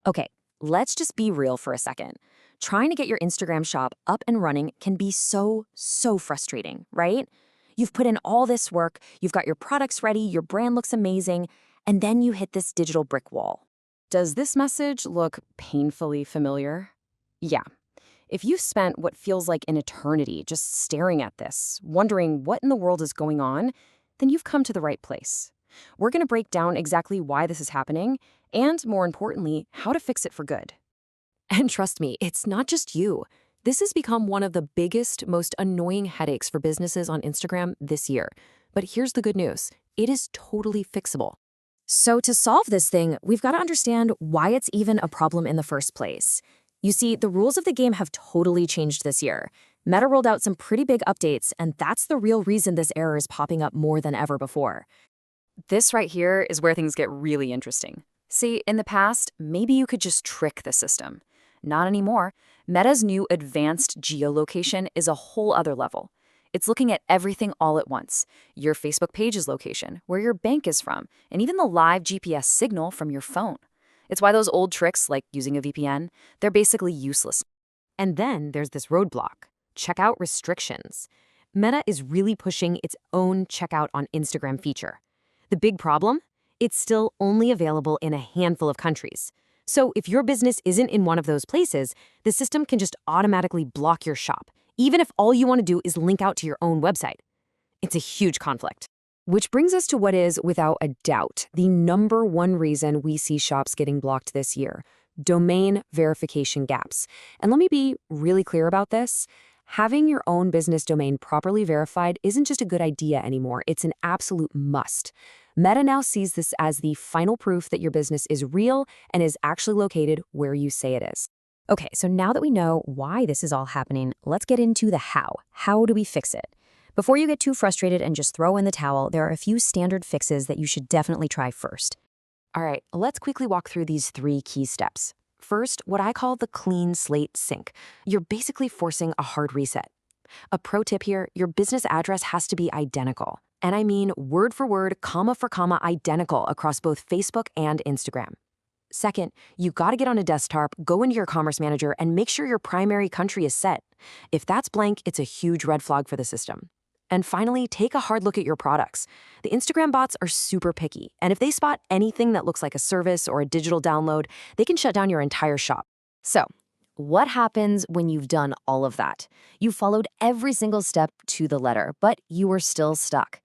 Okay, let's just be real for a second. Trying to get your Instagram shop up and running can be so frustrating, right? You've put in all this work, you've got your products ready, your brand looks amazing, and then you hit this digital brick wall. Does this message look painfully familiar? Yeah. If you've spent what feels like an eternity just staring at this, wondering what in the world is going on, then you've come to the right place. We're going to break down exactly why this is happening and, more importantly, how to fix it for good. And trust me, it's not just you. This has become one of the biggest, most annoying headaches for businesses on Instagram this year. But here's the good news. It is totally fixable. So to solve this thing, we've got to understand why it's even a problem in the first place. You see, the rules of the game have totally changed this year. Meta rolled out some pretty big updates, and that's the real reason this error is popping up more than ever before. This right here is where things get really interesting. See, in the past, maybe you could just trick the system. Not anymore. Meta's new advanced geolocation is a whole other level. It's looking at everything all at once. Your Facebook page's location, where your bank is from, and even the live GPS signal from your phone. It's why those old tricks, like using a VPN, they're basically useless. And then there's this roadblock, checkout restrictions. Meta is really pushing its own checkout on Instagram feature. The big problem? It's still only available in a handful of countries. So if your business isn't in one of those places, the system can just automatically block your shop, even if all you want to do is link out to your own website. It's a huge conflict. Which brings us to what is, without a doubt, the number one reason we see shops getting blocked this year: domain verification gaps. And let me be really clear about this. Having your own business domain properly verified isn't just a good idea anymore, it's an absolute must. Meta now sees this as the final proof that your business is real and is actually located where you say it is. Okay, so now that we know why this is all happening, let's get into the how. How do we fix it? Before you get too frustrated and just throw in the towel, there are a few standard fixes that you should definitely try first. All right, let's quickly walk through these 3 key steps. First, what I call the clean slate sync. You're basically forcing a hard reset. A pro tip here, your business address has to be identical. And I mean word for word, comma for comma identical across both Facebook and Instagram. Second, you gotta get on a desktop, go into your commerce manager, and make sure your primary country is set. If that's blank, it's a huge red flag for the system. And finally, take a hard look at your products. The Instagram bots are super picky, and if they spot anything that looks like a service or a digital download, they can shut down your entire shop. So, what happens when you've done all of that? You followed every single step to the letter, but you were still stuck.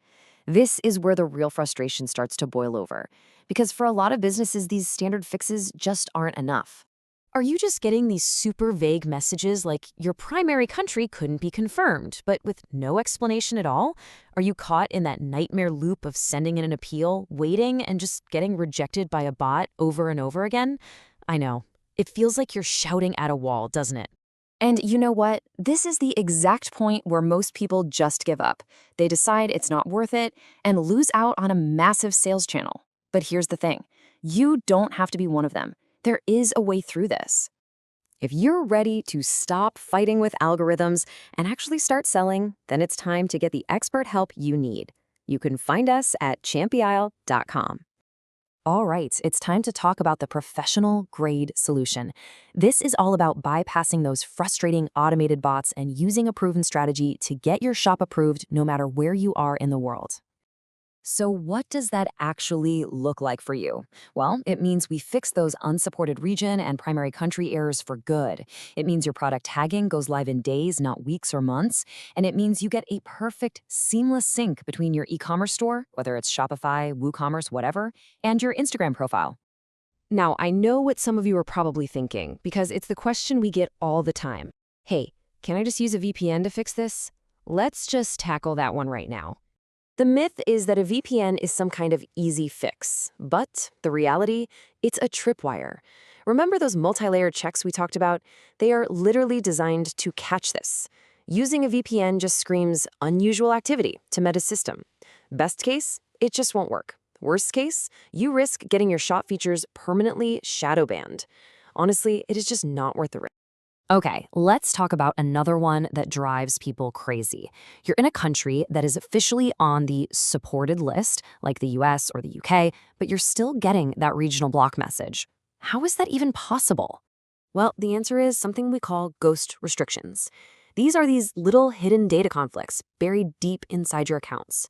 This is where the real frustration starts to boil over, because for a lot of businesses, these standard fixes just aren't enough. Are you just getting these super vague messages like your primary country couldn't be confirmed, but with no explanation at all? Are you caught in that nightmare loop of sending in an appeal, waiting, and just getting rejected by a bot over and over again? I know. It feels like you're shouting at a wall, doesn't it? And you know what? This is the exact point where most people just give up. They decide it's not worth it and lose out on a massive sales channel. But here's the thing. You don't have to be one of them. There is a way through this. If you're ready to stop fighting with algorithms and actually start selling, then it's time to get the expert help you need. You can find us at champyisle.com. All right, it's time to talk about the professional-grade solution. This is all about bypassing those frustrating automated bots and using a proven strategy to get your shop approved no matter where you are in the world. So what does that actually look like for you? Well, it means we fix those unsupported region and primary country errors for good. It means your product tagging goes live in days, not weeks or months. And it means you get a perfect, seamless sync between your e-commerce store, whether it's Shopify, WooCommerce, whatever, and your Instagram profile. Now, I know what some of you are probably thinking, because it's the question we get all the time. Hey, can I just use a VPN to fix this? Let's just tackle that one right now. The myth is that a VPN is some kind of easy fix, but the reality, it's a tripwire. Remember those multi-layered checks we talked about? They are literally designed to catch this. Using a VPN just screams unusual activity to Meta's system. Best case, it just won't work. Worst case, you risk getting your shop features permanently shadow banned. Honestly, it is just not worth the risk. Okay, let's talk about another one that drives people crazy. You're in a country that is officially on the supported list, like the US or the UK, but you're still getting that regional block message. How is that even possible? Well, the answer is something we call ghost restrictions. These are these little hidden data conflicts buried deep inside your accounts.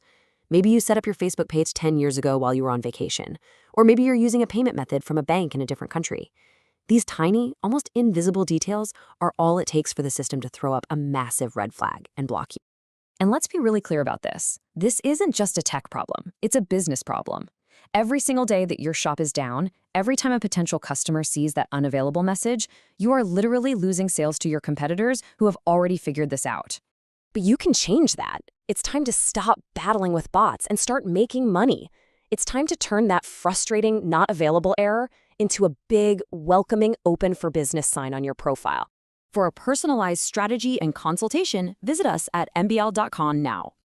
Maybe you set up your Facebook page 10 years ago while you were on vacation, or maybe you're using a payment method from a bank in a different country. These tiny, almost invisible details are all it takes for the system to throw up a massive red flag and block you. And let's be really clear about this. This isn't just a tech problem, it's a business problem. Every single day that your shop is down, every time a potential customer sees that unavailable message, you are literally losing sales to your competitors who have already figured this out. But you can change that. It's time to stop battling with bots and start making money. It's time to turn that frustrating not available error into a big, welcoming open for business sign on your profile. For a personalized strategy and consultation, visit us at mbl.com now.